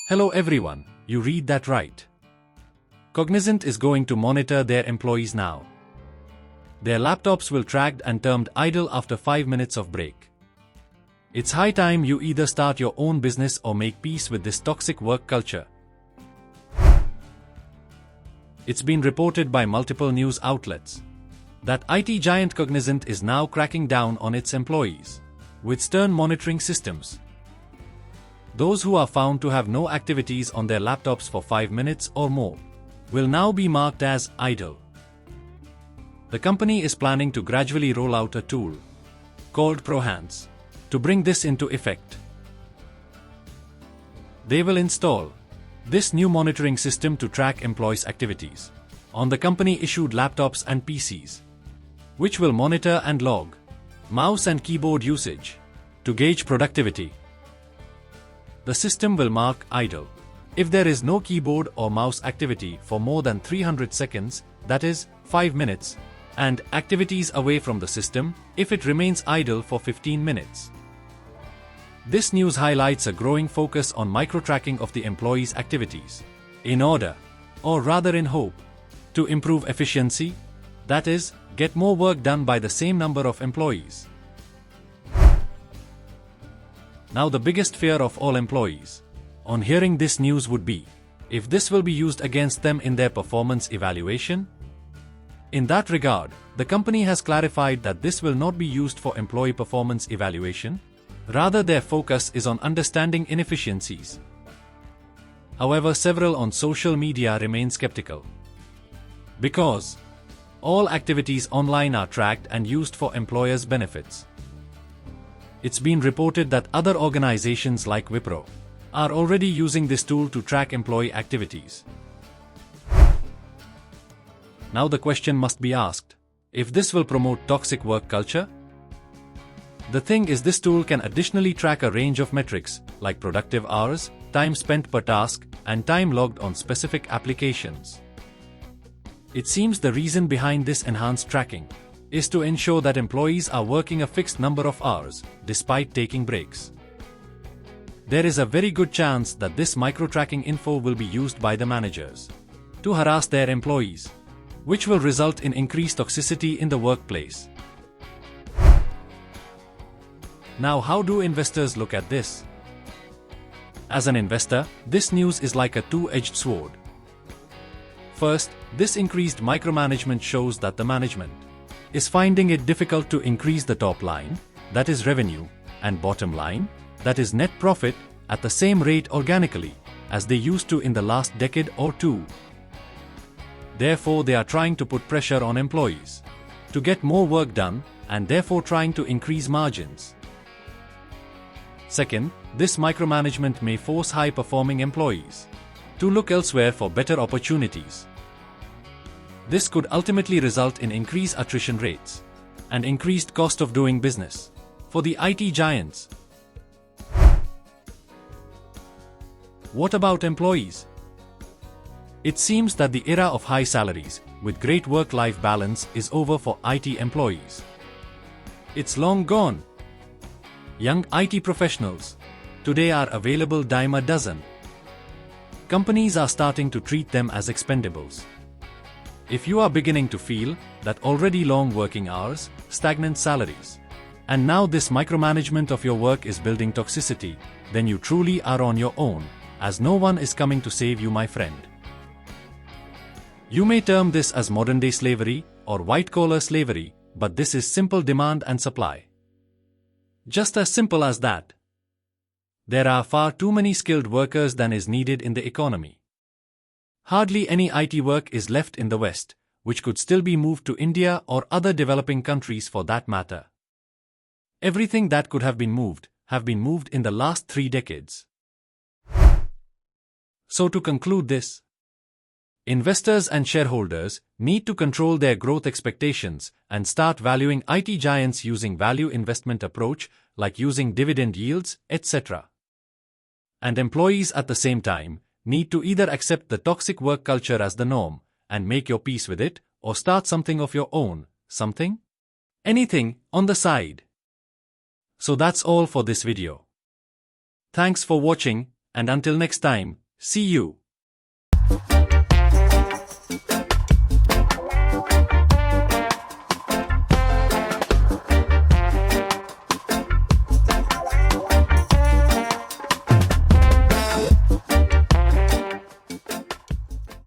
Hello everyone, you read that right. Cognizant is going to monitor their employees now. Their laptops will tracked and termed idle after 5 minutes of break. It's high time you either start your own business or make peace with this toxic work culture. It's been reported by multiple news outlets that IT giant Cognizant is now cracking down on its employees with stern monitoring systems. Those who are found to have no activities on their laptops for 5 minutes or more will now be marked as idle. The company is planning to gradually roll out a tool called ProHance to bring this into effect. They will install this new monitoring system to track employees' activities on the company-issued laptops and PCs, which will monitor and log mouse and keyboard usage to gauge productivity. The system will mark idle if there is no keyboard or mouse activity for more than 300 seconds, that is, 5 minutes, and activities away from the system if it remains idle for 15 minutes. This news highlights a growing focus on micro-tracking of the employees' activities in order, or rather in hope, to improve efficiency, that is, get more work done by the same number of employees. Now the biggest fear of all employees on hearing this news would be if this will be used against them in their performance evaluation. In that regard, the company has clarified that this will not be used for employee performance evaluation. Rather, their focus is on understanding inefficiencies. However, several on social media remain skeptical because all activities online are tracked and used for employers' benefits. It's been reported that other organizations like Wipro are already using this tool to track employee activities. Now the question must be asked, if this will promote toxic work culture? The thing is, this tool can additionally track a range of metrics like productive hours, time spent per task, and time logged on specific applications. It seems the reason behind this enhanced tracking is to ensure that employees are working a fixed number of hours despite taking breaks. There is a very good chance that this micro-tracking info will be used by the managers to harass their employees, which will result in increased toxicity in the workplace. Now, how do investors look at this? As an investor, this news is like a two-edged sword. First, this increased micromanagement shows that the management is finding it difficult to increase the top line, that is revenue, and bottom line, that is net profit, at the same rate organically as they used to in the last decade or two. Therefore, they are trying to put pressure on employees to get more work done and therefore trying to increase margins. Second, this micromanagement may force high-performing employees to look elsewhere for better opportunities. This could ultimately result in increased attrition rates and increased cost of doing business for the IT giants. What about employees? It seems that the era of high salaries with great work-life balance is over for IT employees. It's long gone. Young IT professionals today are available dime a dozen. Companies are starting to treat them as expendables. If you are beginning to feel that already long working hours, stagnant salaries, and now this micromanagement of your work is building toxicity, then you truly are on your own, as no one is coming to save you, my friend. You may term this as modern-day slavery or white-collar slavery, but this is simple demand and supply. Just as simple as that. There are far too many skilled workers than is needed in the economy. Hardly any IT work is left in the West, which could still be moved to India or other developing countries for that matter. Everything that could have been moved in the last 3 decades. So to conclude this, investors and shareholders need to control their growth expectations and start valuing IT giants using value investment approach like using dividend yields, etc. And employees at the same time need to either accept the toxic work culture as the norm and make your peace with it, or start something of your own, anything, on the side. So that's all for this video. Thanks for watching, and until next time, see you.